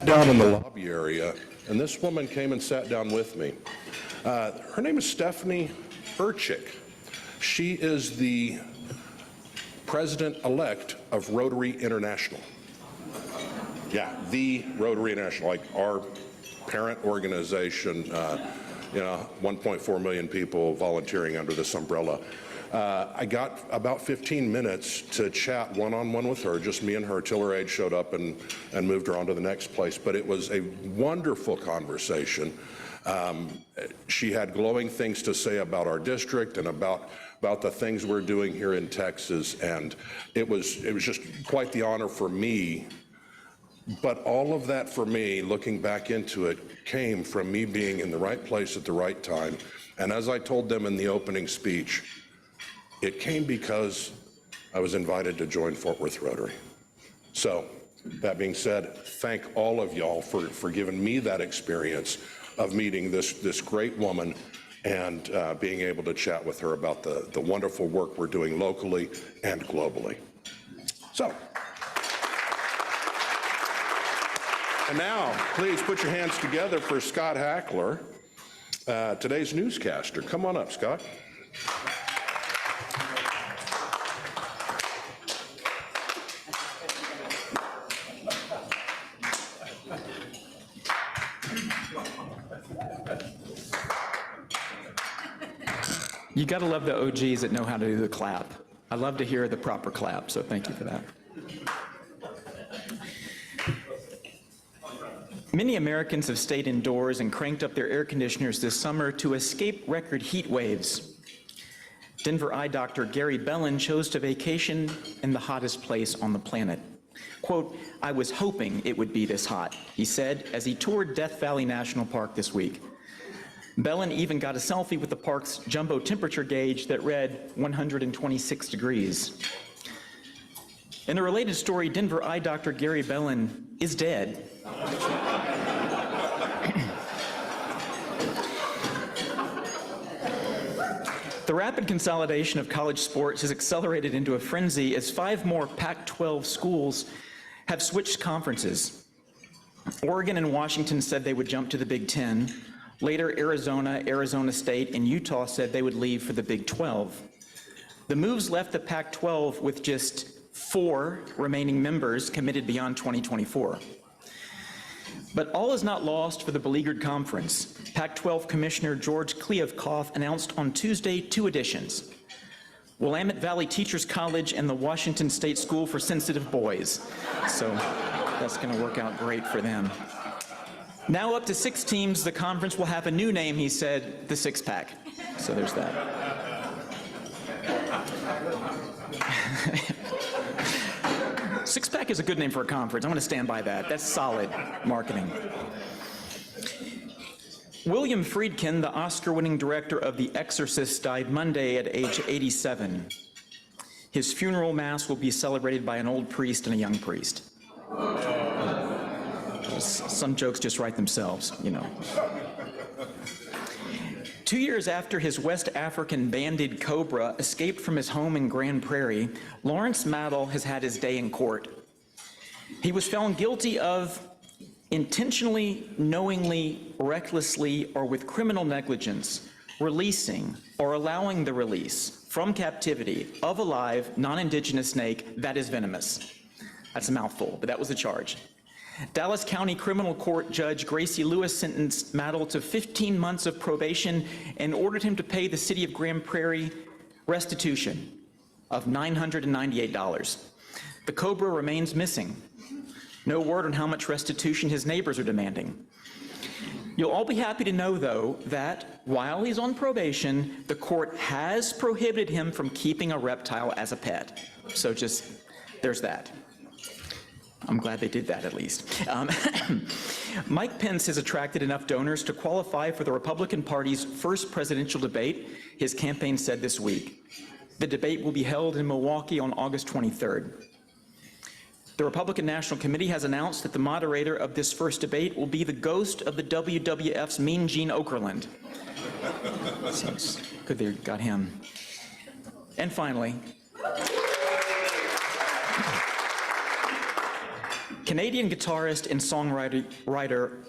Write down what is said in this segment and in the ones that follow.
Down in the lobby area, and this woman came and sat down with me. Her name is Stephanie Urchik. She is the president-elect of Rotary International. Yeah, the Rotary International, like our parent organization, 1.4 million people volunteering under this umbrella. I got about 15 minutes to chat one-on-one with her, just me and her, till her aide showed up and moved her on to the next place. But it was a wonderful conversation. She had glowing things to say about our district and about the things we're doing here in Texas, and it was just quite the honor for me. But all of that for me, looking back into it, came from me being in the right place at the right time. And as I told them in the opening speech, it came because I was invited to join Fort Worth Rotary. So, that being said, thank all of y'all for giving me that experience of meeting this great woman and being able to chat with her about the wonderful work we're doing locally and globally. So, and now, please put your hands together for Scott Hackler, today's newscaster. Come on up, Scott. You gotta love the OGs that know how to do the clap. I love to hear the proper clap, so thank you for that. Many Americans have stayed indoors and cranked up their air conditioners this summer to escape record heat waves. Denver eye doctor Gary Bellin chose to vacation in the hottest place on the planet. Quote, "I was hoping it would be this hot," he said as he toured Death Valley National Park this week. Bellin even got a selfie with the park's jumbo temperature gauge that read 126 degrees. In a related story, Denver eye doctor Gary Bellin is dead. The rapid consolidation of college sports has accelerated into a frenzy as 5 more Pac-12 schools have switched conferences. Oregon and Washington said they would jump to the Big Ten. Later, Arizona, Arizona State, and Utah said they would leave for the Big 12. The moves left the Pac-12 with just 4 remaining members committed beyond 2024. But all is not lost for the beleaguered conference. Pac-12 Commissioner George Kliavkoff announced on Tuesday 2 additions: Willamette Valley Teachers College and the Washington State School for Sensitive Boys. So that's going to work out great for them. Now up to 6 teams, the conference will have a new name, he said, the Six-Pack. So there's that. Six-Pack is a good name for a conference. I'm going to stand by that. That's solid marketing. William Friedkin, the Oscar-winning director of The Exorcist, died Monday at age 87. His funeral mass will be celebrated by an old priest and a young priest. Some jokes just write themselves, you know. 2 years after his West African banded cobra escaped from his home in Grand Prairie, Lawrence Maddle has had his day in court. He was found guilty of intentionally, knowingly, recklessly, or with criminal negligence, releasing or allowing the release from captivity of a live, non-indigenous snake that is venomous. That's a mouthful, but that was the charge. Dallas County Criminal Court Judge Gracie Lewis sentenced Maddle to 15 months of probation and ordered him to pay the city of Grand Prairie restitution of $998. The cobra remains missing. No word on how much restitution his neighbors are demanding. You'll all be happy to know, though, that while he's on probation, the court has prohibited him from keeping a reptile as a pet. So just, there's that. I'm glad they did that, at least. Mike Pence has attracted enough donors to qualify for the Republican Party's first presidential debate, his campaign said this week. The debate will be held in Milwaukee on August 23rd. The Republican National Committee has announced that the moderator of this first debate will be the ghost of the WWF's Mean Gene Okerlund. So it's good they got him. And finally, Canadian guitarist and songwriter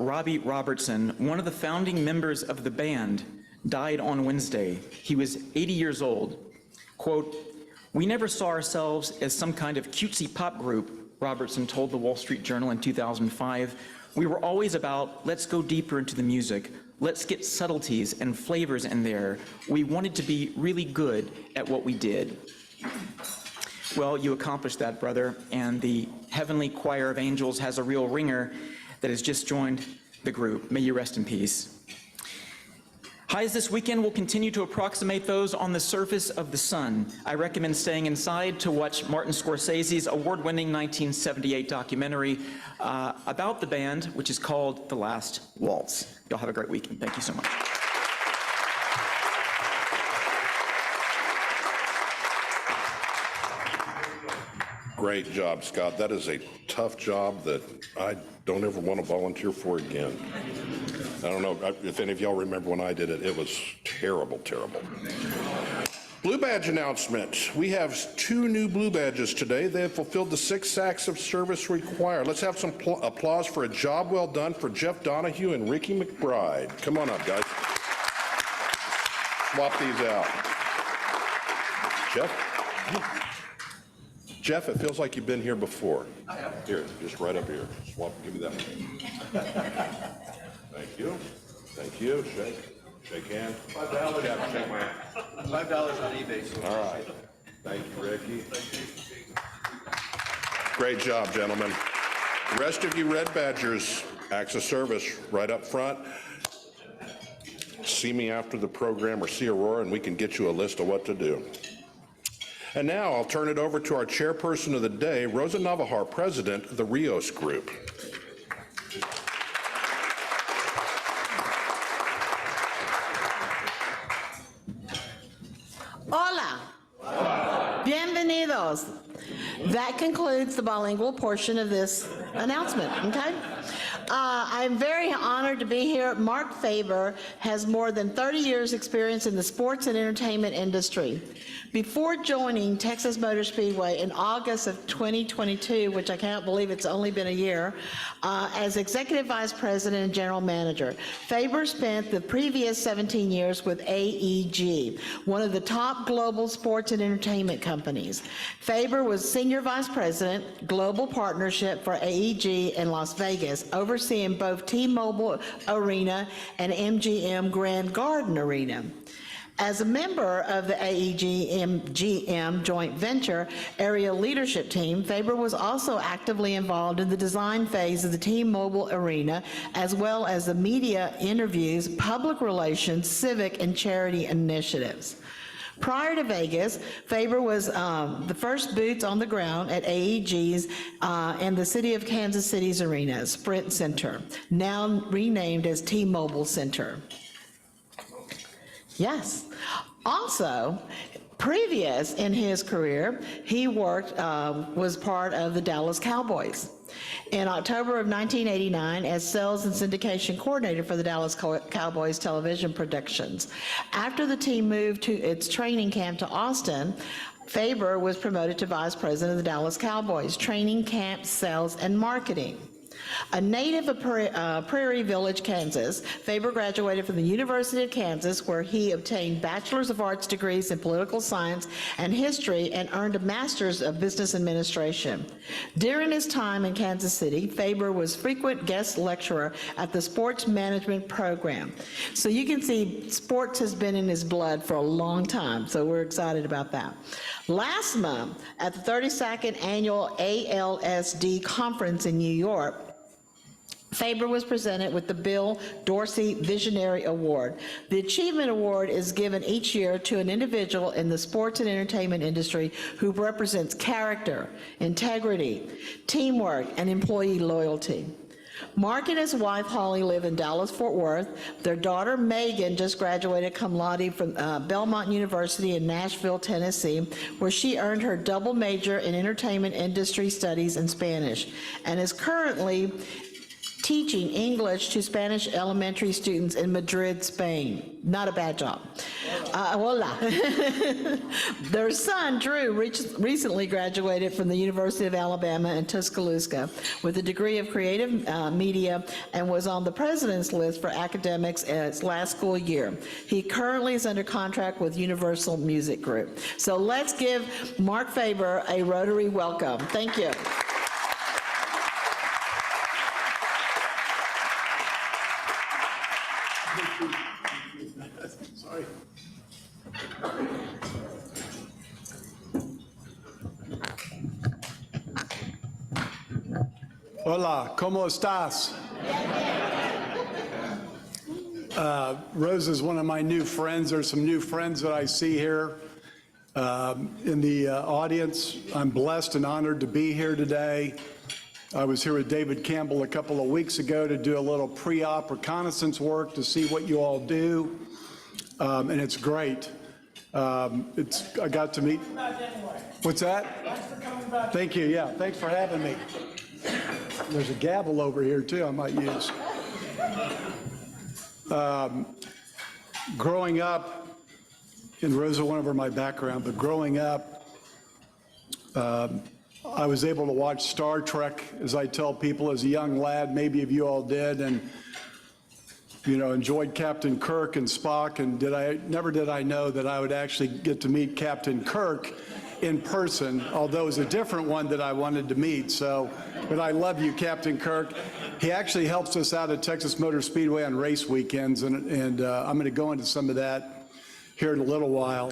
Robbie Robertson, one of the founding members of the band, died on Wednesday. He was 80 years old. Quote, "We never saw ourselves as some kind of cutesy pop group," Robertson told the Wall Street Journal in 2005. "We were always about, let's go deeper into the music. Let's get subtleties and flavors in there. We wanted to be really good at what we did." Well, you accomplished that, brother, and the Heavenly Choir of Angels has a real ringer that has just joined the group. May you rest in peace. Highs this weekend will continue to approximate those on the surface of the sun. I recommend staying inside to watch Martin Scorsese's award-winning 1978 documentary about the band, which is called The Last Waltz. Y'all have a great weekend. Thank you so much. Great job, Scott. That is a tough job that I don't ever want to volunteer for again. I don't know if any of y'all remember when I did it. It was terrible, terrible. Blue badge announcement. We have 2 new blue badges today. They have fulfilled the 6 acts of service required. Let's have some applause for a job well done for Jeff Donahue and Ricky McBride. Come on up, guys. Swap these out. Jeff, it feels like you've been here before. I have. Here, just right up here. Swap, give me that one. Thank you. Thank you. Shake hands. $5. Yeah, shake my hand. $5 on eBay. So all right. Thank you, Ricky. Great job, gentlemen. The rest of you red badgers, acts of service, right up front. See me after the program or see Aurora, and we can get you a list of what to do. And now I'll turn it over to our chairperson of the day, Rosa Navajar, president of the Rios Group. Hola. Bienvenidos. That concludes the bilingual portion of this announcement, okay? I'm very honored to be here. Mark Faber has more than 30 years experience in the sports and entertainment industry. Before joining Texas Motor Speedway in August of 2022, which I can't believe it's only been a year, as Executive Vice President and General Manager, Faber spent the previous 17 years with AEG, one of the top global sports and entertainment companies. Faber was Senior Vice President, Global Partnership for AEG in Las Vegas, overseeing both T-Mobile Arena and MGM Grand Garden Arena. As a member of the AEG-MGM joint venture area leadership team, Faber was also actively involved in the design phase of the T-Mobile Arena, as well as the media interviews, public relations, civic, and charity initiatives. Prior to Vegas, Faber was the first boots on the ground at AEG's and the City of Kansas City's arena, Sprint Center, now renamed as T-Mobile Center. Yes. Also, previous in his career, he was part of the Dallas Cowboys. In October of 1989, as sales and syndication coordinator for the Dallas Cowboys television productions. After the team moved to its training camp to Austin, Faber was promoted to vice president of the Dallas Cowboys, training camp, sales, and marketing. A native of Prairie Village, Kansas, Faber graduated from the University of Kansas, where he obtained Bachelor's of Arts degrees in political science and history and earned a Master's of Business Administration. During his time in Kansas City, Faber was frequent guest lecturer at the sports management program. So you can see sports has been in his blood for a long time, so we're excited about that. Last month, at the 32nd Annual ALSD Conference in New York, Faber was presented with the Bill Dorsey Visionary Award. The Achievement Award is given each year to an individual in the sports and entertainment industry who represents character, integrity, teamwork, and employee loyalty. Mark and his wife Holly live in Dallas-Fort Worth. Their daughter Megan just graduated cum laude from Belmont University in Nashville, Tennessee, where she earned her double major in entertainment industry studies and Spanish, and is currently teaching English to Spanish elementary students in Madrid, Spain. Not a bad job. Hola. Their son, Drew, recently graduated from the University of Alabama in Tuscaloosa with a degree of creative media and was on the president's list for academics its last school year. He currently is under contract with Universal Music Group. So let's give Mark Faber a Rotary welcome. Thank you. Sorry. Hola, ¿cómo estás? Rose is one of my new friends. There's some new friends that I see here in the audience. I'm blessed and honored to be here today. I was here with David Campbell a couple of weeks ago to do a little pre-op reconnaissance work to see what you all do, and it's great. I got to meet. What's that? Thanks for coming back. Thank you. Yeah, thanks for having me. There's a gavel over here too I might use. Growing up, and Rosa went over my background, but growing up, I was able to watch Star Trek, as I tell people, as a young lad. Maybe of you all did, and enjoyed Captain Kirk and Spock. And never did I know that I would actually get to meet Captain Kirk in person, although it was a different one that I wanted to meet. But I love you, Captain Kirk. He actually helps us out at Texas Motor Speedway on race weekends, and I'm going to go into some of that here in a little while.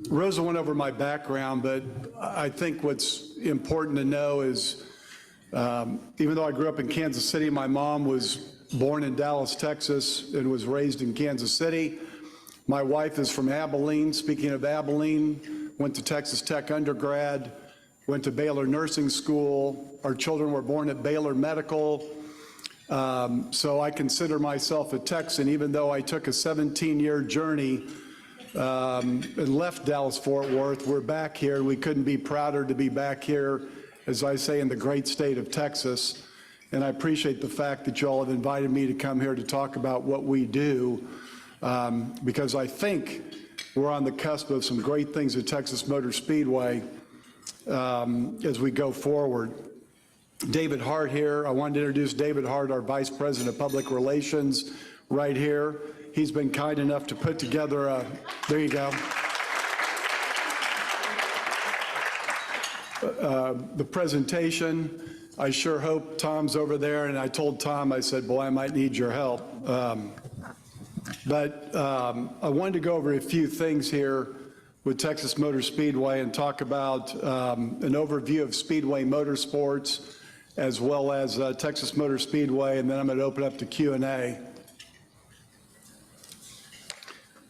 Rosa went over my background, but I think what's important to know is, even though I grew up in Kansas City, my mom was born in Dallas, Texas, and was raised in Kansas City. My wife is from Abilene. Speaking of Abilene, went to Texas Tech undergrad, went to Baylor Nursing School. Our children were born at Baylor Medical. So I consider myself a Texan, even though I took a 17-year journey and left Dallas-Fort Worth. We're back here. We couldn't be prouder to be back here, as I say, in the great state of Texas. And I appreciate the fact that you all have invited me to come here to talk about what we do, because I think we're on the cusp of some great things at Texas Motor Speedway as we go forward. David Hart here. I wanted to introduce David Hart, our Vice President of Public Relations, right here. He's been kind enough to put together there you go. The presentation. I sure hope Tom's over there, and I told Tom, I said, boy, I might need your help. But I wanted to go over a few things here with Texas Motor Speedway and talk about an overview of Speedway Motorsports, as well as Texas Motor Speedway, and then I'm going to open up to Q&A.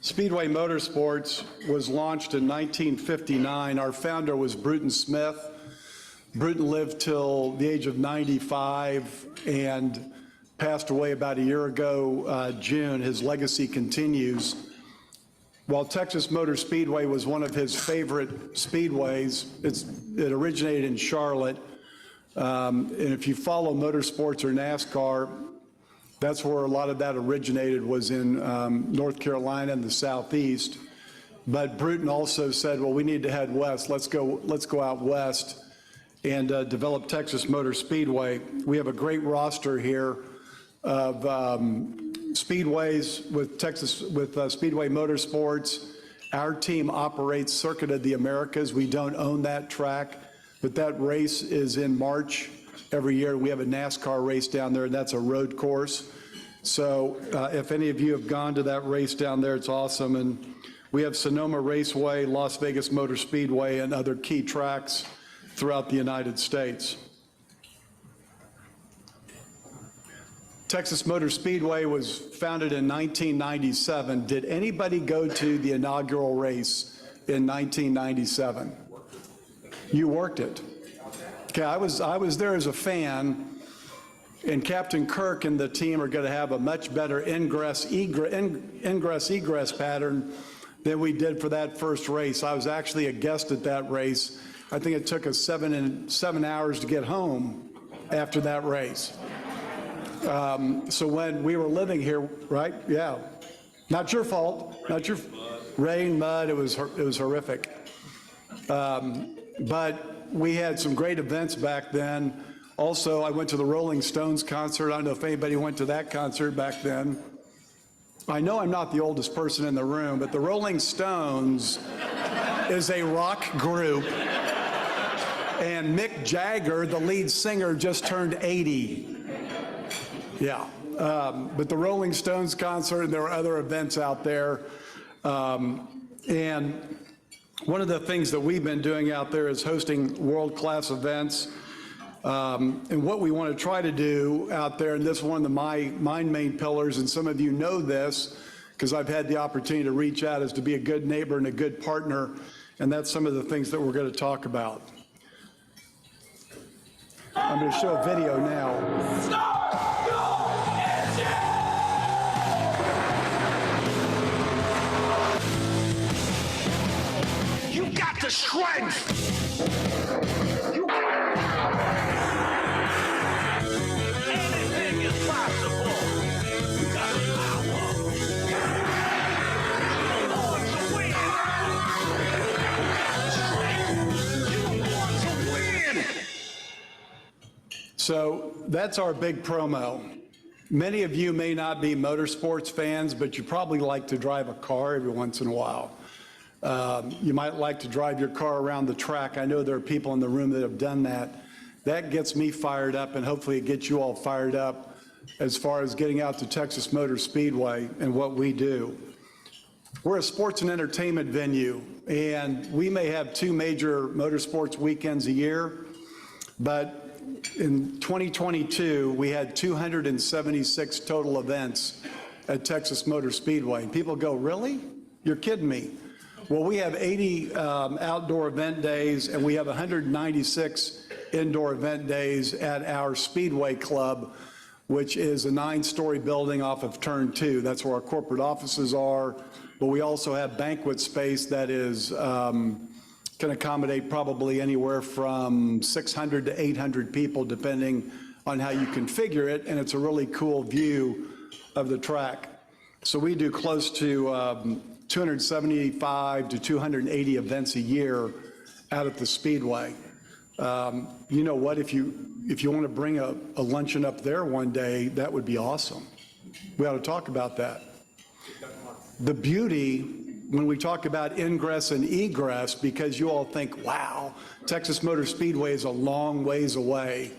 Speedway Motorsports was launched in 1959. Our founder was Bruton Smith. Bruton lived till the age of 95 and passed away about a year ago, June. His legacy continues. While Texas Motor Speedway was one of his favorite speedways, it originated in Charlotte. And if you follow motorsports or NASCAR, that's where a lot of that originated, was in North Carolina and the Southeast. But Bruton also said, well, we need to head west. Let's go out west and develop Texas Motor Speedway. We have a great roster here of speedways with Speedway Motorsports. Our team operates Circuit of the Americas. We don't own that track, but that race is in March every year. We have a NASCAR race down there, and that's a road course. So if any of you have gone to that race down there, it's awesome. And we have Sonoma Raceway, Las Vegas Motor Speedway, and other key tracks throughout the United States. Texas Motor Speedway was founded in 1997. Did anybody go to the inaugural race in 1997? You worked it. Okay, I was there as a fan, and Captain Kirk and the team are going to have a much better ingress-egress pattern than we did for that first race. I was actually a guest at that race. I think it took us 7 hours to get home after that race. So when we were living here, right? Yeah. Not your fault. Not your rain, mud. It was horrific. But we had some great events back then. Also, I went to the Rolling Stones concert. I don't know if anybody went to that concert back then. I know I'm not the oldest person in the room, but the Rolling Stones is a rock group, and Mick Jagger, the lead singer, just turned 80. Yeah, but the Rolling Stones concert, and there were other events out there. And one of the things that we've been doing out there is hosting world-class events. And what we want to try to do out there, and this is one of my main pillars, and some of you know this because I've had the opportunity to reach out, is to be a good neighbor and a good partner, and that's some of the things that we're going to talk about. I'm going to show a video now. Start your engine! You got the strength! Anything is possible. You got the power. You're born to win. You're born to win. So that's our big promo. Many of you may not be motorsports fans, but you probably like to drive a car every once in a while. You might like to drive your car around the track. I know there are people in the room that have done that. That gets me fired up, and hopefully it gets you all fired up as far as getting out to Texas Motor Speedway and what we do. We're a sports and entertainment venue, and we may have 2 major motorsports weekends a year, but in 2022, we had 276 total events at Texas Motor Speedway. And people go, really? You're kidding me. Well, we have 80 outdoor event days, and we have 196 indoor event days at our Speedway Club, which is a 9-story building off of Turn 2. That's where our corporate offices are. But we also have banquet space that is can accommodate probably anywhere from 600 to 800 people, depending on how you configure it, and it's a really cool view of the track. So we do close to 275 to 280 events a year out at the Speedway. You know what, if you want to bring a luncheon up there one day, that would be awesome. We ought to talk about that. The beauty, when we talk about ingress and egress, because you all think, wow, Texas Motor Speedway is a long ways away.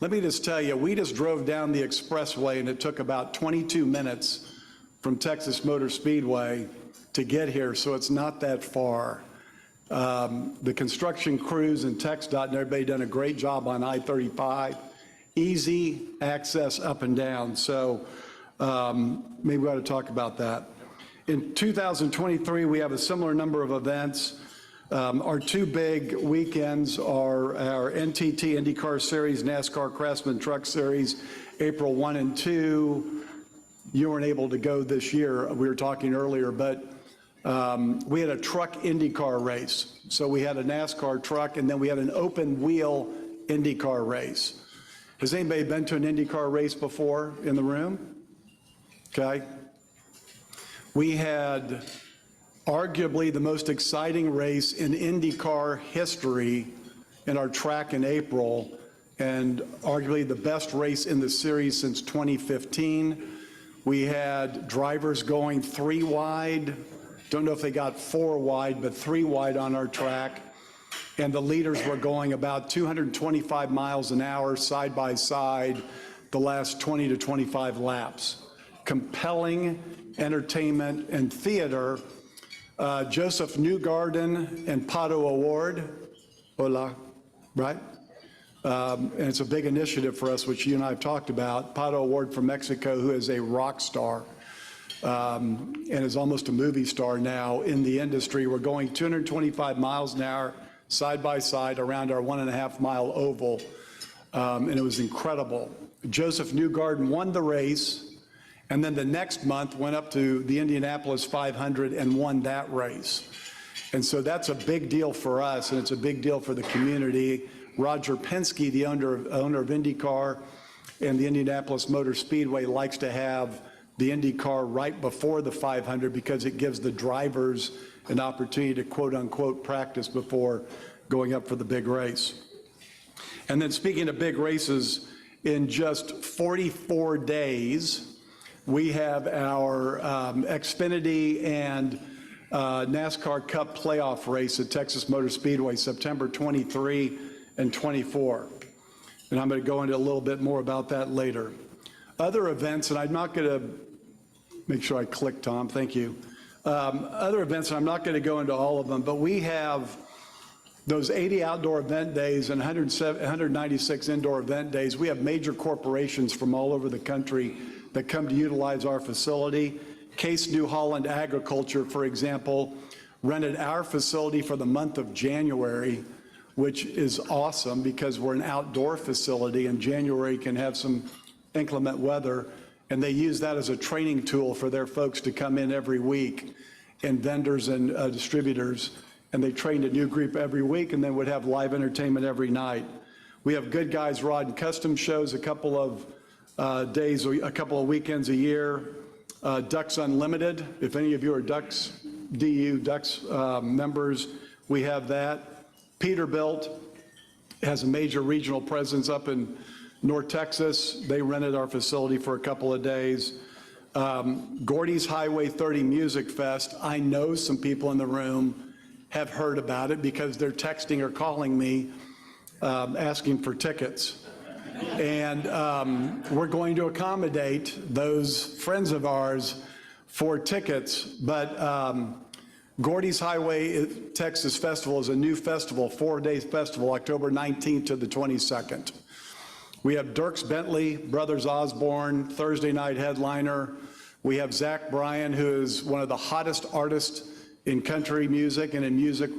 Let me just tell you, we just drove down the expressway and it took about 22 minutes from Texas Motor Speedway to get here, so it's not that far. The construction crews and TxDOT and everybody done a great job on I-35. Easy access up and down, so maybe we ought to talk about that. In 2023, we have a similar number of events. Our 2 big weekends are our NTT IndyCar Series, NASCAR Craftsman Truck Series, April 1 and 2. You weren't able to go this year, we were talking earlier, but we had a truck IndyCar race. So we had a NASCAR truck, and then we had an open wheel IndyCar race. Has anybody been to an IndyCar race before in the room? Okay. We had arguably the most exciting race in IndyCar history in our track in April, and arguably the best race in the series since 2015. We had drivers going 3 wide. Don't know if they got 4 wide, but 3 wide on our track. And the leaders were going about 225 miles an hour side by side the last 20 to 25 laps. Compelling entertainment and theater. Joseph Newgarden and Pato Award. Hola, right? And it's a big initiative for us, which you and I have talked about. Pato Award from Mexico, who is a rock star. And is almost a movie star now in the industry. We're going 225 miles an hour, side by side, around our 1.5-mile oval, and it was incredible. Joseph Newgarden won the race, and then the next month went up to the Indianapolis 500 and won that race. And so that's a big deal for us, and it's a big deal for the community. Roger Penske, the owner of IndyCar and the Indianapolis Motor Speedway, likes to have the Indy car right before the 500 because it gives the drivers an opportunity to quote-unquote practice before going up for the big race. And then speaking of big races, in just 44 days, we have our Xfinity and NASCAR Cup playoff race at Texas Motor Speedway, September 23 and 24. And I'm going to go into a little bit more about that later. Other events, and I'm not going to, make sure I click, Tom, thank you. Other events, and I'm not going to go into all of them, but we have those 80 outdoor event days and 196 indoor event days. We have major corporations from all over the country that come to utilize our facility. Case New Holland Agriculture, for example, rented our facility for the month of January, which is awesome because we're an outdoor facility and January can have some inclement weather. And they use that as a training tool for their folks to come in every week, and vendors and distributors. And they trained a new group every week and then would have live entertainment every night. We have Good Guys Rod and Custom shows a couple of days, a couple of weekends a year. Ducks Unlimited, if any of you are Ducks members, we have that. Peterbilt has a major regional presence up in North Texas. They rented our facility for a couple of days. Gordy's Highway 30 Music Fest, I know some people in the room have heard about it because they're texting or calling me asking for tickets. And we're going to accommodate those friends of ours for tickets. But Gordy's Highway Texas Festival is a new festival, 4-day festival, October 19th to the 22nd. We have Dierks Bentley, Brothers Osborne, Thursday night headliner. We have Zach Bryan, who is one of the hottest artists in country music and in music.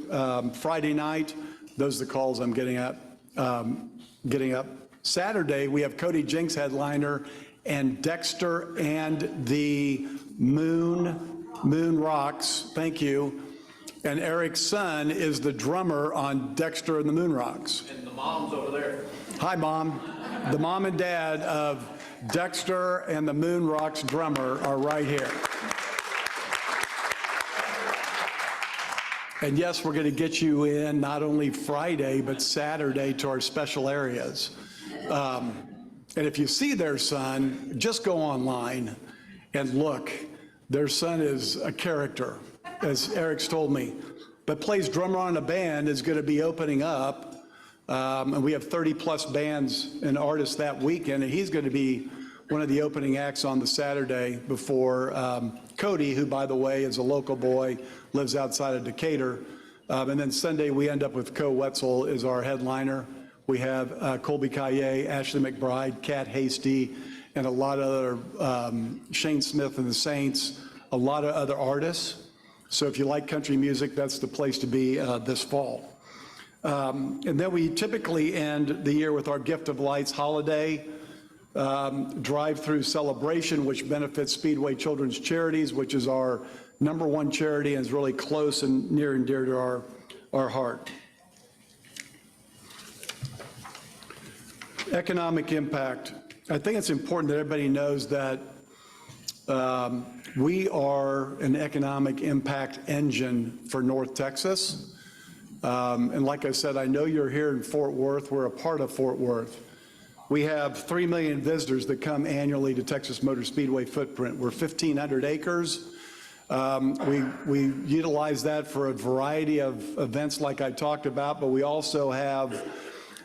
Friday night, those are the calls I'm getting up. Saturday, we have Cody Jinks headliner, and Dexter and the Moon Rocks, thank you. And Eric's son is the drummer on Dexter and the Moon Rocks. And the mom's over there. Hi, Mom. The mom and dad of Dexter and the Moon Rocks drummer are right here. And yes, we're going to get you in not only Friday, but Saturday to our special areas. And if you see their son, just go online and look. Their son is a character, as Eric's told me, but plays drummer on a band, is going to be opening up. And we have 30-plus bands and artists that weekend, and he's going to be one of the opening acts on the Saturday before Cody, who, by the way, is a local boy, lives outside of Decatur. And then Sunday, we end up with Co Wetzel as our headliner. We have Colby Kaye, Ashley McBride, Kat Hasty, and a lot of other, Shane Smith and the Saints, a lot of other artists. So if you like country music, that's the place to be this fall. And then we typically end the year with our Gift of Lights holiday drive-through celebration, which benefits Speedway Children's Charities, which is our #1 charity and is really close and near and dear to our heart. Economic impact. I think it's important that everybody knows that we are an economic impact engine for North Texas. And like I said, I know you're here in Fort Worth. We're a part of Fort Worth. We have 3 million visitors that come annually to Texas Motor Speedway footprint. We're 1,500 acres. We utilize that for a variety of events like I talked about, but we also have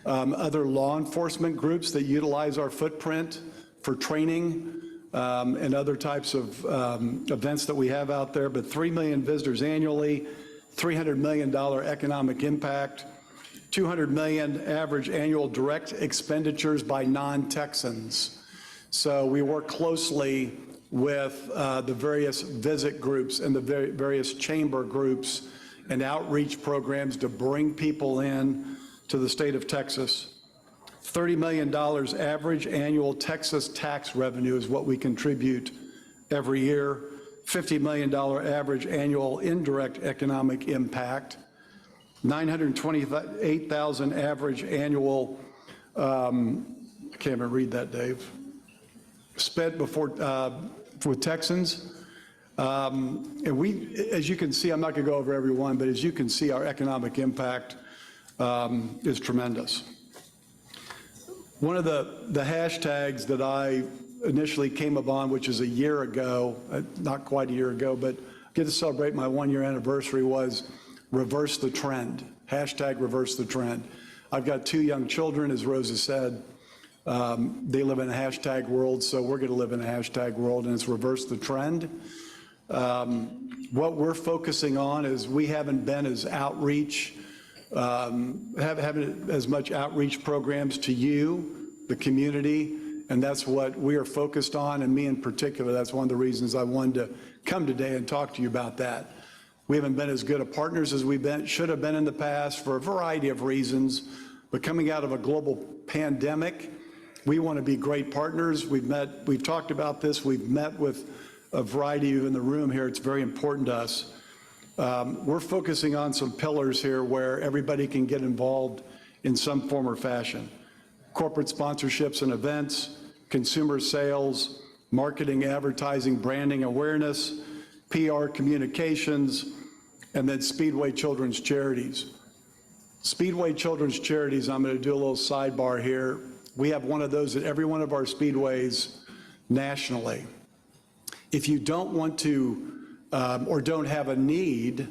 other law enforcement groups that utilize our footprint for training and other types of events that we have out there. But 3 million visitors annually, $300 million economic impact, $200 million average annual direct expenditures by non-Texans. So we work closely with the various visit groups and the various chamber groups and outreach programs to bring people in to the state of Texas. $30 million average annual Texas tax revenue is what we contribute every year. $50 million average annual indirect economic impact. 928,000 average annual, I can't even read that, Dave, spent before with Texans. And we, as you can see, I'm not going to go over every one, but as you can see, our economic impact is tremendous. One of the hashtags that I initially came upon, which is a year ago, not quite a year ago, but get to celebrate my 1-year anniversary, was reverse the trend. Hashtag reverse the trend. I've got 2 young children, as Rosa said. They live in a hashtag world, so we're going to live in a hashtag world, and it's reverse the trend. What we're focusing on is we haven't been as outreach, haven't as much outreach programs to you, the community, and that's what we are focused on, and me in particular. That's one of the reasons I wanted to come today and talk to you about that. We haven't been as good of partners as should have been in the past for a variety of reasons, but coming out of a global pandemic, we want to be great partners. We've talked about this, we've met with a variety of you in the room here. It's very important to us. We're focusing on some pillars here where everybody can get involved in some form or fashion. Corporate sponsorships and events, consumer sales, marketing, advertising, branding, awareness, PR communications, and then Speedway Children's Charities. Speedway Children's Charities, I'm going to do a little sidebar here. We have one of those at every one of our speedways nationally. If you don't want to or don't have a need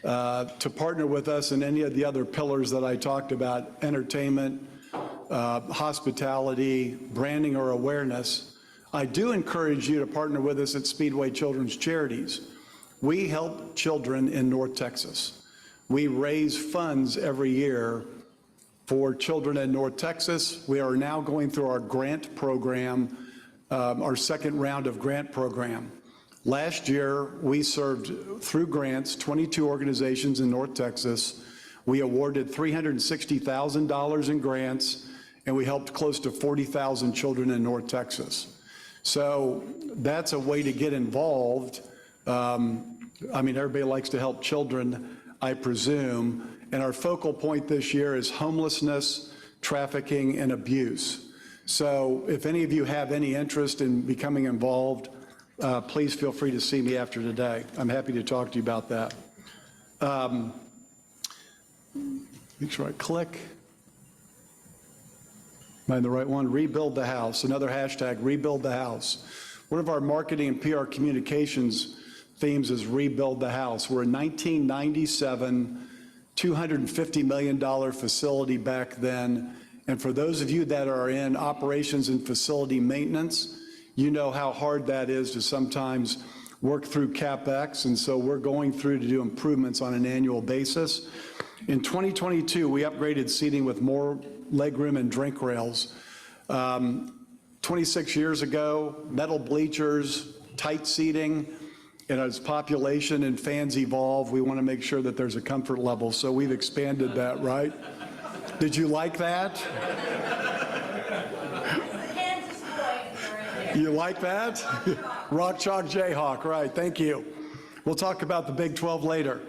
to partner with us in any of the other pillars that I talked about, entertainment, hospitality, branding, or awareness, I do encourage you to partner with us at Speedway Children's Charities. We help children in North Texas. We raise funds every year for children in North Texas. We are now going through our grant program, our second round of grant program. Last year, we served through grants 22 organizations in North Texas. We awarded $360,000 in grants, and we helped close to 40,000 children in North Texas. So that's a way to get involved. I mean, everybody likes to help children, I presume. And our focal point this year is homelessness, trafficking, and abuse. So if any of you have any interest in becoming involved, please feel free to see me after today. I'm happy to talk to you about that. Make sure I click. Am I in the right one? Rebuild the house. Another hashtag, rebuild the house. One of our marketing and PR communications themes is rebuild the house. We're a 1997, $250 million facility back then. And for those of you that are in operations and facility maintenance, you know how hard that is to sometimes work through CapEx. And so we're going through to do improvements on an annual basis. In 2022, we upgraded seating with more legroom and drink rails. 26 years ago, metal bleachers, tight seating, and as population and fans evolve, we want to make sure that there's a comfort level. So we've expanded that, right? Did you like that? You like that? Rock Chalk Jayhawk, right, thank you. We'll talk about the Big 12 later.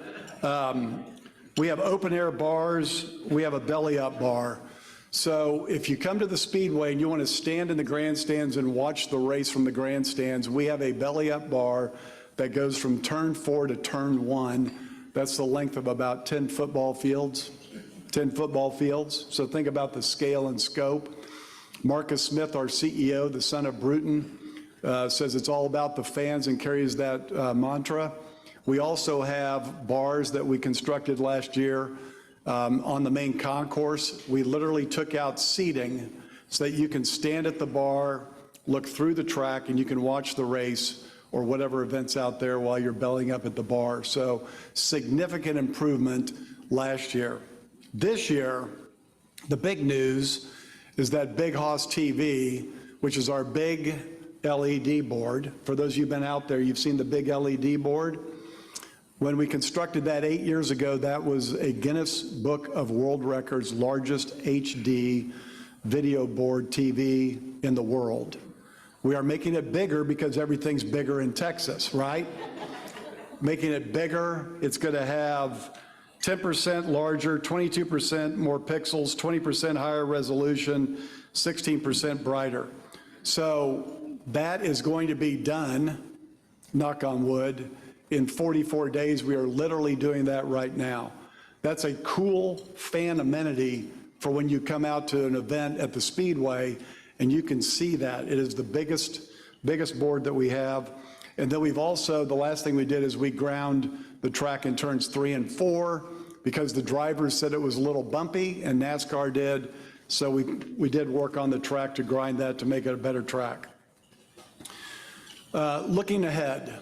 We have open air bars, we have a belly up bar. So if you come to the Speedway and you want to stand in the grandstands and watch the race from the grandstands, we have a belly up bar that goes from turn 4 to turn 1. That's the length of about 10 football fields. So think about the scale and scope. Marcus Smith, our CEO, the son of Bruton, says it's all about the fans and carries that mantra. We also have bars that we constructed last year on the main concourse. We literally took out seating so that you can stand at the bar, look through the track, and you can watch the race or whatever events out there while you're bellying up at the bar. So significant improvement last year. This year, the big news is that Big Hoss TV, which is our big LED board. For those of you who've been out there, you've seen the big LED board. When we constructed that 8 years ago, that was a Guinness Book of World Records largest HD video board TV in the world. We are making it bigger because everything's bigger in Texas, right? Making it bigger, it's going to have 10% larger, 22% more pixels, 20% higher resolution, 16% brighter. So That is going to be done, knock on wood, in 44 days. We are literally doing that right now. That's a cool fan amenity for when you come out to an event at the Speedway, and you can see that. It is the biggest board that we have. And then we've also, the last thing we did is we ground the track in turns 3 and 4 because the drivers said it was a little bumpy, and NASCAR did. So we did work on the track to grind that to make it a better track. Looking ahead,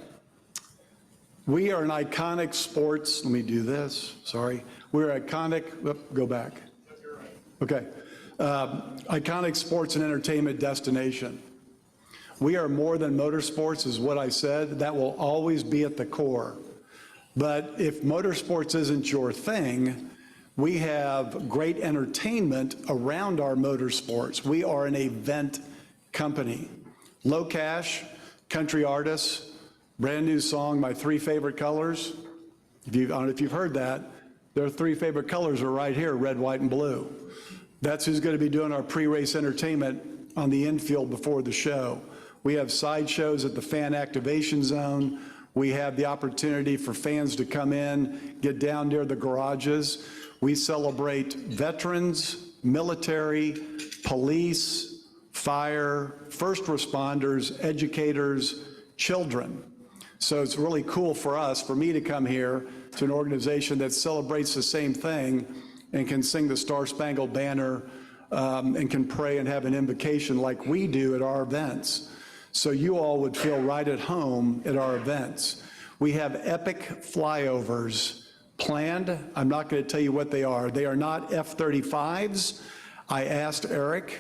we are an iconic sports, let me do this, sorry. We're iconic, go back. Okay. Iconic sports and entertainment destination. We are more than motorsports, is what I said. That will always be at the core. But if motorsports isn't your thing, we have great entertainment around our motorsports. We are an event company. Low cash, country artists, brand new song, My Three Favorite Colors. I don't know if you've heard that. Their 3 favorite colors are right here, red, white, and blue. That's who's going to be doing our pre-race entertainment on the infield before the show. We have side shows at the fan activation zone. We have the opportunity for fans to come in, get down near the garages. We celebrate veterans, military, police, fire, first responders, educators, children. So it's really cool for us, for me to come here to an organization that celebrates the same thing and can sing the Star Spangled Banner and can pray and have an invocation like we do at our events. So you all would feel right at home at our events. We have epic flyovers planned. I'm not going to tell you what they are. They are not F-35s. I asked Eric,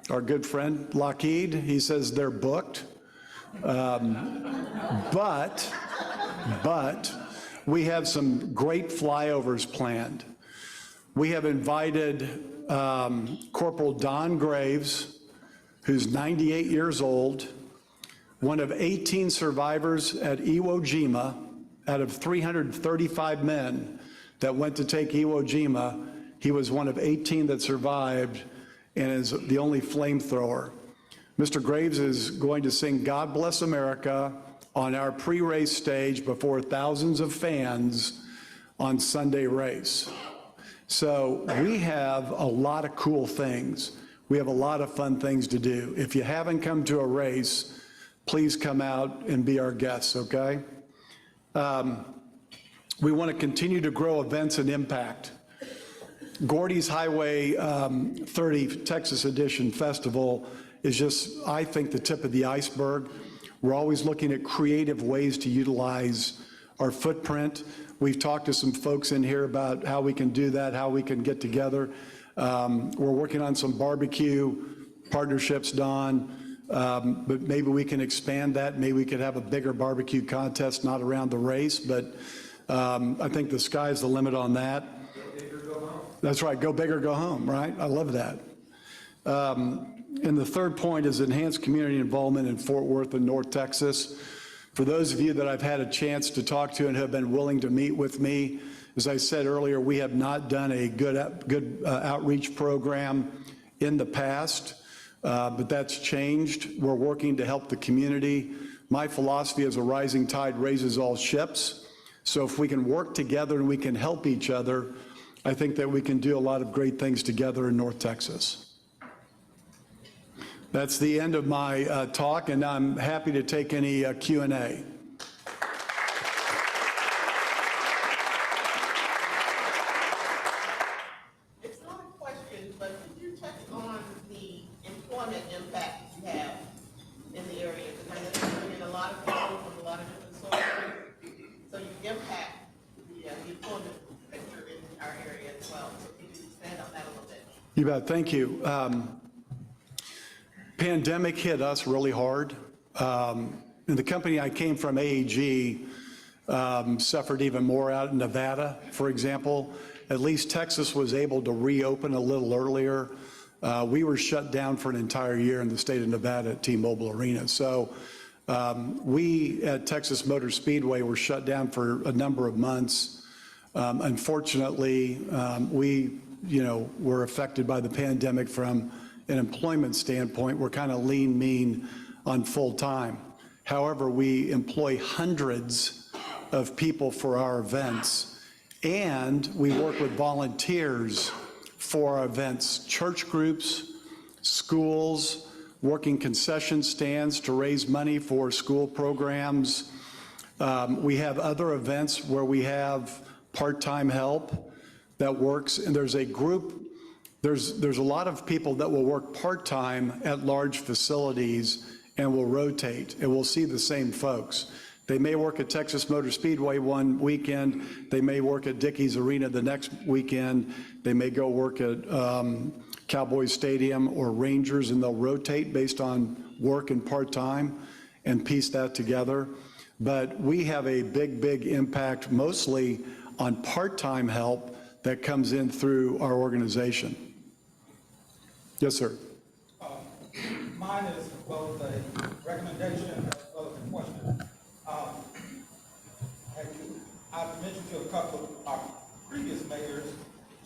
our good friend Lockheed. He says they're booked. But we have some great flyovers planned. We have invited Corporal Don Graves, who's 98 years old, one of 18 survivors at Iwo Jima out of 335 men that went to take Iwo Jima. He was one of 18 that survived and is the only flamethrower. Mr. Graves is going to sing God Bless America on our pre-race stage before thousands of fans on Sunday race. So we have a lot of cool things. We have a lot of fun things to do. If you haven't come to a race, please come out and be our guests, okay? We want to continue to grow events and impact. Gordy's Highway 30 Texas Edition Festival is just, I think, the tip of the iceberg. We're always looking at creative ways to utilize our footprint. We've talked to some folks in here about how we can do that, how we can get together. We're working on some barbecue partnerships, Don, but maybe we can expand that. Maybe we could have a bigger barbecue contest, not around the race, but I think the sky's the limit on that. Go big or go home. That's right, go big or go home, right? I love that. And the third point is enhanced community involvement in Fort Worth and North Texas. For those of you that I've had a chance to talk to and have been willing to meet with me, as I said earlier, we have not done a good outreach program in the past, but that's changed. We're working to help the community. My philosophy is a rising tide raises all ships. So if we can work together and we can help each other, I think that we can do a lot of great things together in North Texas. That's the end of my talk, and I'm happy to take any Q&A. It's not a question, but could you touch on the employment impact you have in the area? Because I know you bring in a lot of people from a lot of different sources, so you impact the employment picture in our area as well. So could you expand on that a little bit? You bet. Thank you. Pandemic hit us really hard. And the company I came from, AAG, suffered even more out in Nevada, for example. At least Texas was able to reopen a little earlier. We were shut down for an entire year in the state of Nevada at T-Mobile Arena. So we at Texas Motor Speedway were shut down for a number of months. Unfortunately, we were affected by the pandemic from an employment standpoint. We're kind of lean, mean on full-time. However, we employ hundreds of people for our events, and we work with volunteers for our events, church groups, schools, working concession stands to raise money for school programs. We have other events where we have part-time help that works, and there's a group, there's a lot of people that will work part-time at large facilities and will rotate, and we'll see the same folks. They may work at Texas Motor Speedway one weekend, they may work at Dickies Arena the next weekend, they may go work at Cowboys Stadium or Rangers, and they'll rotate based on work and part-time and piece that together. But we have a big impact mostly on part-time help that comes in through our organization. Yes, sir. Mine is both a recommendation as well as a question. I've mentioned to a couple of our previous mayors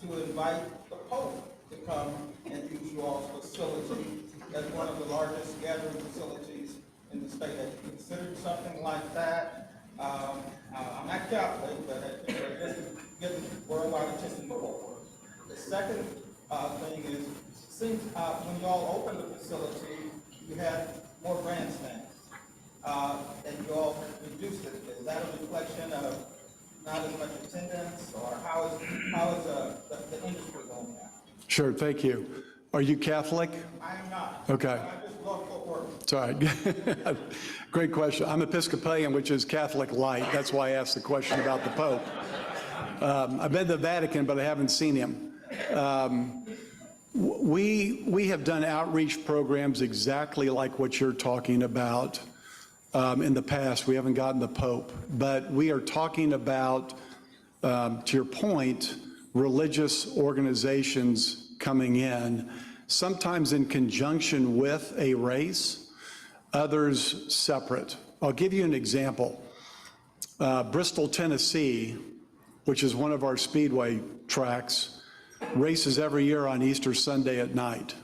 to invite the Pope to come and use you all's facility as one of the largest gathering facilities in the state. Have you considered something like that? I'm not Catholic, but just to get the worldwide attention forward. The second thing is, since when you all opened the facility, you had more grandstands, and you all reduced it. Is that a reflection of not as much attendance, or how is the industry going now? Sure, thank you. Are you Catholic? I am not. Okay. I just love Fort Worth. It's all right. Great question. I'm Episcopalian, which is Catholic light. That's why I asked the question about the Pope. I've been to the Vatican, but I haven't seen him. We have done outreach programs exactly like what you're talking about in the past. We haven't gotten the Pope, but we are talking about, to your point, religious organizations coming in, sometimes in conjunction with a race, others separate. I'll give you an example. Bristol, Tennessee, which is one of our speedway tracks, races every year on Easter Sunday at night.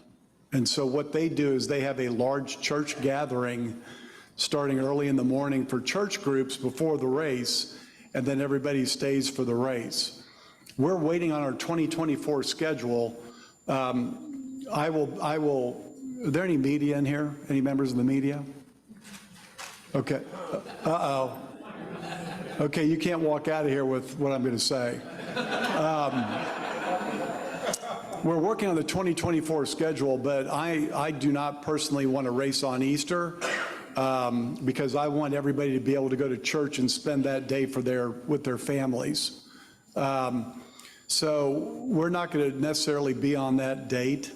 And so what they do is they have a large church gathering starting early in the morning for church groups before the race, and then everybody stays for the race. We're waiting on our 2024 schedule. Are there any media in here? Any members of the media? Okay. Uh-oh. Okay, you can't walk out of here with what I'm going to say. We're working on the 2024 schedule, but I do not personally want to race on Easter because I want everybody to be able to go to church and spend that day with their families. So we're not going to necessarily be on that date,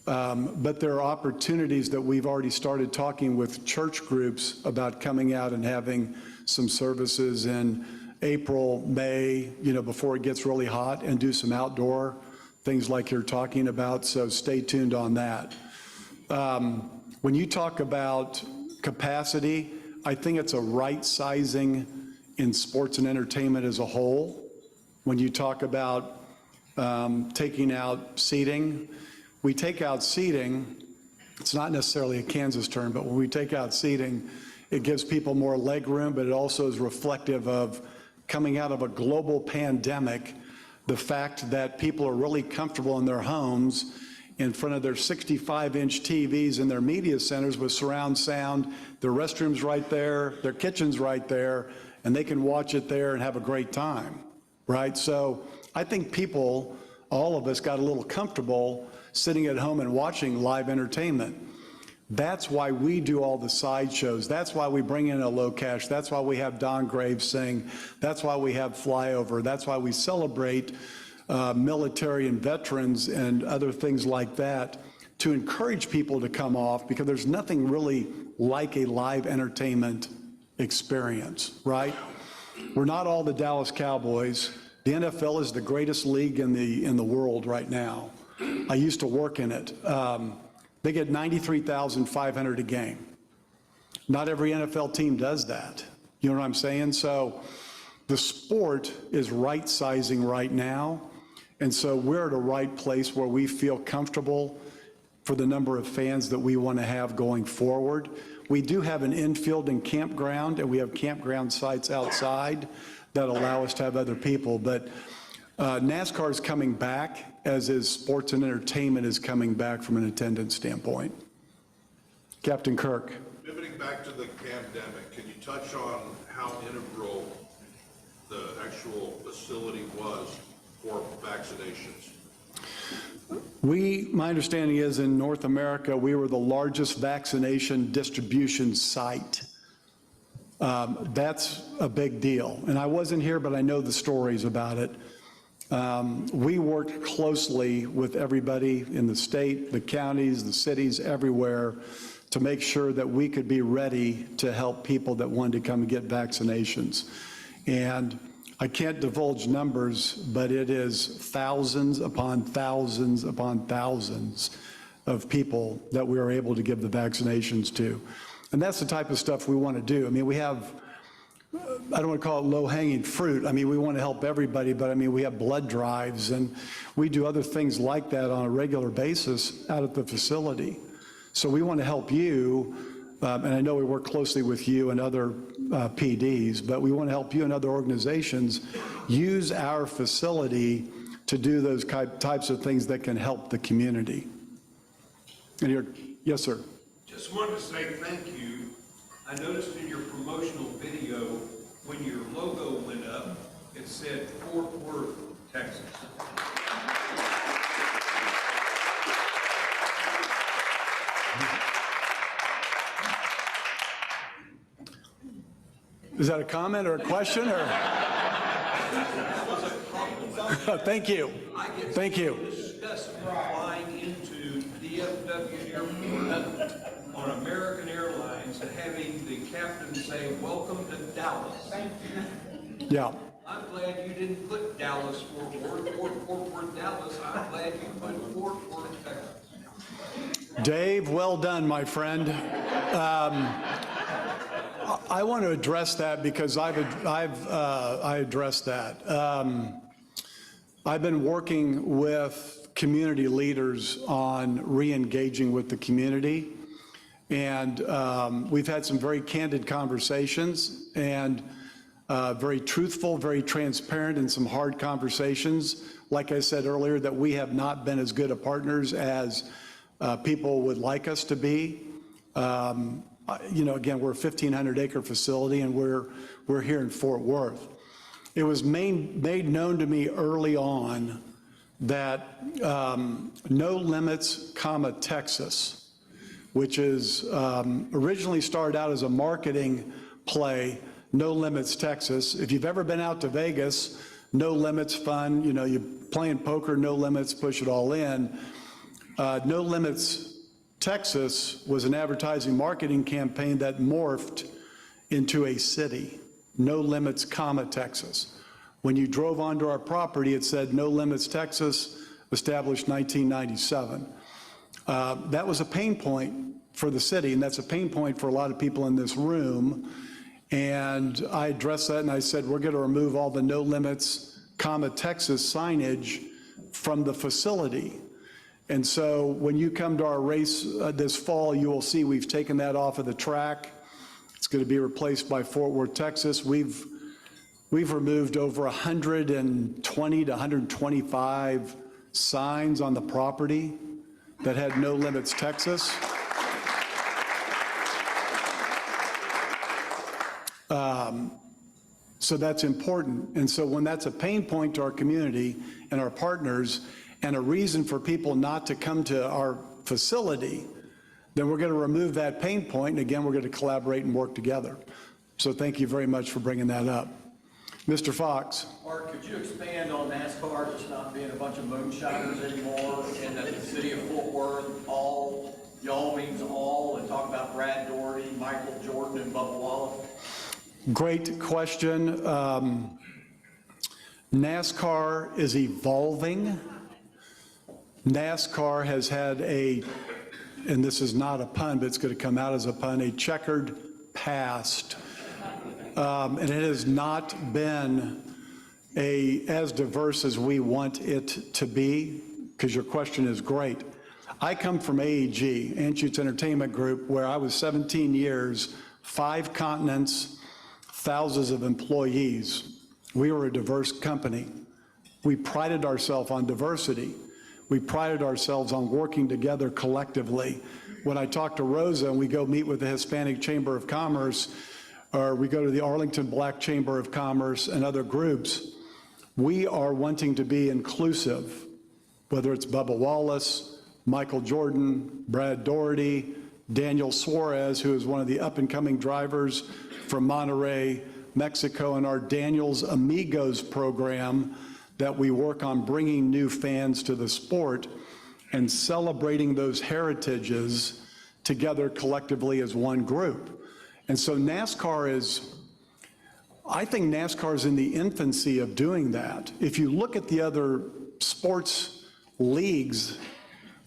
but there are opportunities that we've already started talking with church groups about coming out and having some services in April, May, before it gets really hot, and do some outdoor things like you're talking about, so stay tuned on that. When you talk about capacity, I think it's a right sizing in sports and entertainment as a whole. When you talk about taking out seating, we take out seating, it's not necessarily a Kansas term, but when we take out seating, it gives people more leg room, but it also is reflective of coming out of a global pandemic, the fact that people are really comfortable in their homes in front of their 65-inch TVs in their media centers with surround sound, their restrooms right there, their kitchens right there, and they can watch it there and have a great time, right? So I think people, all of us, got a little comfortable sitting at home and watching live entertainment. That's why we do all the sideshows. That's why we bring in a low cash. That's why we have Don Graves sing. That's why we have Flyover. That's why we celebrate military and veterans and other things like that, to encourage people to come off, because there's nothing really like a live entertainment experience, right? We're not all the Dallas Cowboys. The NFL is the greatest league in the world right now. I used to work in it. They get 93,500 a game. Not every NFL team does that. You know what I'm saying? So the sport is right sizing right now. And so we're at a right place where we feel comfortable for the number of fans that we want to have going forward. We do have an infield and campground, and we have campground sites outside that allow us to have other people. But NASCAR is coming back, as is sports and entertainment is coming back from an attendance standpoint. Captain Kirk. Pivoting back to the pandemic, can you touch on how integral the actual facility was for vaccinations? My understanding is in North America, we were the largest vaccination distribution site. That's a big deal. And I wasn't here, but I know the stories about it. We worked closely with everybody in the state, the counties, the cities, everywhere, to make sure that we could be ready to help people that wanted to come and get vaccinations. And I can't divulge numbers, but it is thousands upon thousands upon thousands of people that we were able to give the vaccinations to. And that's the type of stuff we want to do. I mean, we have, I don't want to call it low-hanging fruit. I mean, we want to help everybody, but I mean, we have blood drives, and we do other things like that on a regular basis out at the facility. So we want to help you, and I know we work closely with you and other PDs, but we want to help you and other organizations use our facility to do those types of things that can help the community. And yes, sir. Just wanted to say thank you. I noticed in your promotional video, when your logo went up, it said Fort Worth, Texas. Is that a comment or a question, or? Thank you. Thank you. Discuss flying into DFW Airport on American Airlines and having the captain say, "Welcome to Dallas." Yeah. I'm glad you didn't put Dallas, Fort Worth, Dallas. I'm glad you put Fort Worth, Texas. Dave, well done, my friend. I want to address that because I addressed that. I've been working with community leaders on re-engaging with the community, and we've had some very candid conversations and very truthful, very transparent, and some hard conversations. Like I said earlier, that we have not been as good of partners as people would like us to be. You know, again, we're a 1,500-acre facility, and we're here in Fort Worth. It was made known to me early on that No Limits, Texas, which is originally started out as a marketing play, No Limits, Texas. If you've ever been out to Vegas, No Limits fun, you know, you're playing poker, no limits, push it all in. No Limits Texas was an advertising marketing campaign that morphed into a city, No Limits, Texas. When you drove onto our property, it said No Limits, Texas, established 1997. That was a pain point for the city, and that's a pain point for a lot of people in this room. And I addressed that, and I said, we're going to remove all the No Limits, Texas signage from the facility. And so when you come to our race this fall, you will see we've taken that off of the track. It's going to be replaced by Fort Worth, Texas. We've removed over 120 to 125 signs on the property that had No Limits, Texas. So that's important. And so when that's a pain point to our community and our partners, and a reason for people not to come to our facility, then we're going to remove that pain point, and again, we're going to collaborate and work together. So thank you very much for bringing that up. Mr. Fox. Mark, could you expand on NASCAR just not being a bunch of moonshiners anymore, and that the city of Fort Worth, y'all means all, and talk about Brad Doherty, Michael Jordan, and Bubba Wallace? Great question. NASCAR is evolving. NASCAR has had and this is not a pun, but it's going to come out as a pun, a checkered past. And it has not been as diverse as we want it to be, because your question is great. I come from AEG, Anschutz Entertainment Group, where I was 17 years, 5 continents, thousands of employees. We were a diverse company. We prided ourselves on diversity. We prided ourselves on working together collectively. When I talk to Rosa and we go meet with the Hispanic Chamber of Commerce, or we go to the Arlington Black Chamber of Commerce and other groups, we are wanting to be inclusive, whether it's Bubba Wallace, Michael Jordan, Brad Doherty, Daniel Suarez, who is one of the up-and-coming drivers from Monterrey, Mexico, and our Daniel's Amigos program that we work on bringing new fans to the sport and celebrating those heritages together collectively as one group. And so I think NASCAR is in the infancy of doing that. If you look at the other sports leagues,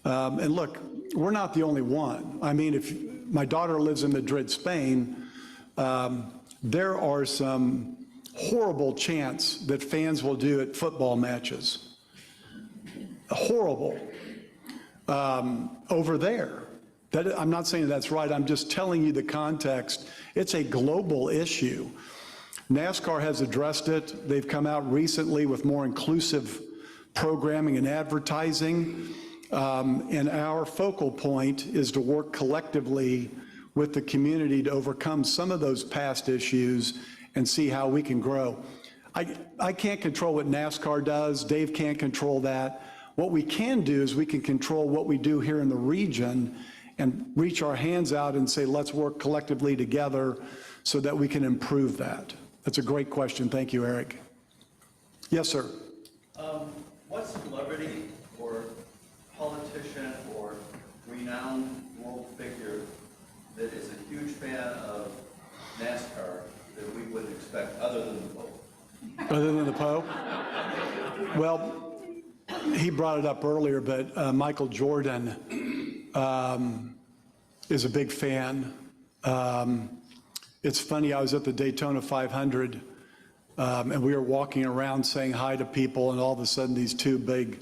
and look, we're not the only one. I mean, if my daughter lives in Madrid, Spain, there are some horrible chants that fans will do at football matches. Horrible. Over there. I'm not saying that's right, I'm just telling you the context. It's a global issue. NASCAR has addressed it. They've come out recently with more inclusive programming and advertising. And our focal point is to work collectively with the community to overcome some of those past issues and see how we can grow. I can't control what NASCAR does. Dave can't control that. What we can do is we can control what we do here in the region and reach our hands out and say, let's work collectively together so that we can improve that. That's a great question. Thank you, Eric. Yes, sir. What celebrity or politician or renowned world figure that is a huge fan of NASCAR that we would expect other than the Pope? Other than the Pope? Well, he brought it up earlier, but Michael Jordan is a big fan. It's funny, I was at the Daytona 500 and we were walking around saying hi to people, and all of a sudden these two big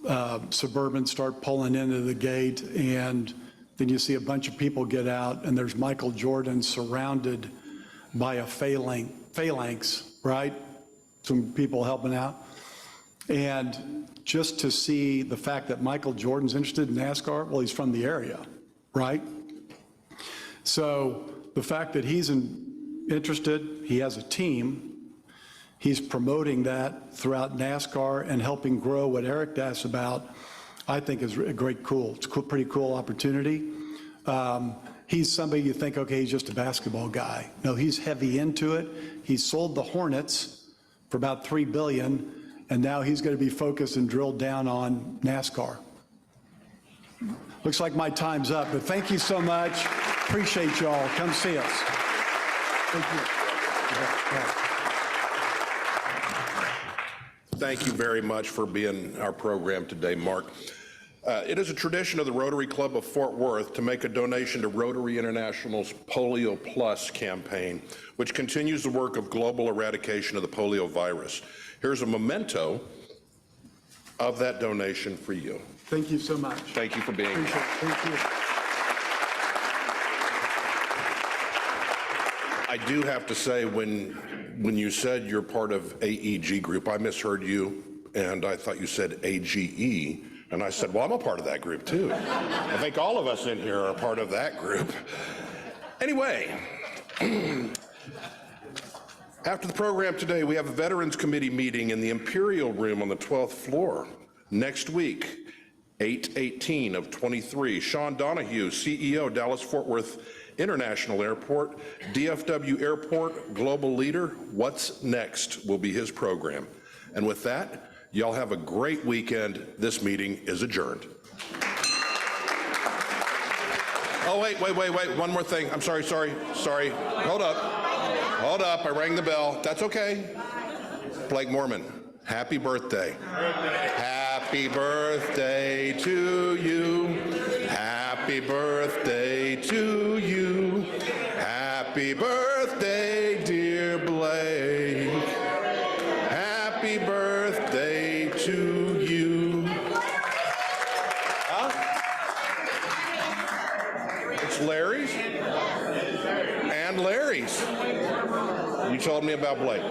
Suburbans start pulling into the gate, and then you see a bunch of people get out, and there's Michael Jordan surrounded by a phalanx, right? Some people helping out. And just to see the fact that Michael Jordan's interested in NASCAR, well, he's from the area, right? So the fact that he's interested, he has a team, he's promoting that throughout NASCAR and helping grow what Eric asked about, I think is a it's a pretty cool opportunity. He's somebody you think, okay, he's just a basketball guy. No, he's heavy into it. He sold the Hornets for about $3 billion, and now he's going to be focused and drilled down on NASCAR. Looks like my time's up, but thank you so much. Appreciate y'all. Come see us. Thank you. Thank you very much for being our program today, Mark. It is a tradition of the Rotary Club of Fort Worth to make a donation to Rotary International's Polio Plus campaign, which continues the work of global eradication of the polio virus. Here's a memento of that donation for you. Thank you so much. Thank you for being here. Thank you. I do have to say, when you said you're part of AEG group, I misheard you, and I thought you said AGE, and I said, well, I'm a part of that group too. I think all of us in here are a part of that group. Anyway, after the program today, we have a Veterans Committee meeting in the Imperial Room on the 12th floor. Next week, 8/18 of 23, Sean Donahue, CEO, Dallas-Fort Worth International Airport, DFW Airport Global Leader, What's Next will be his program. And with that, y'all have a great weekend. This meeting is adjourned. Oh, wait, one more thing. I'm sorry. Hold up, I rang the bell. That's okay. Blake Mormon, happy birthday. Happy birthday to you. Happy birthday to you. Happy birthday, dear Blake. Happy birthday to you. Huh? Larry's. You told me about Blake.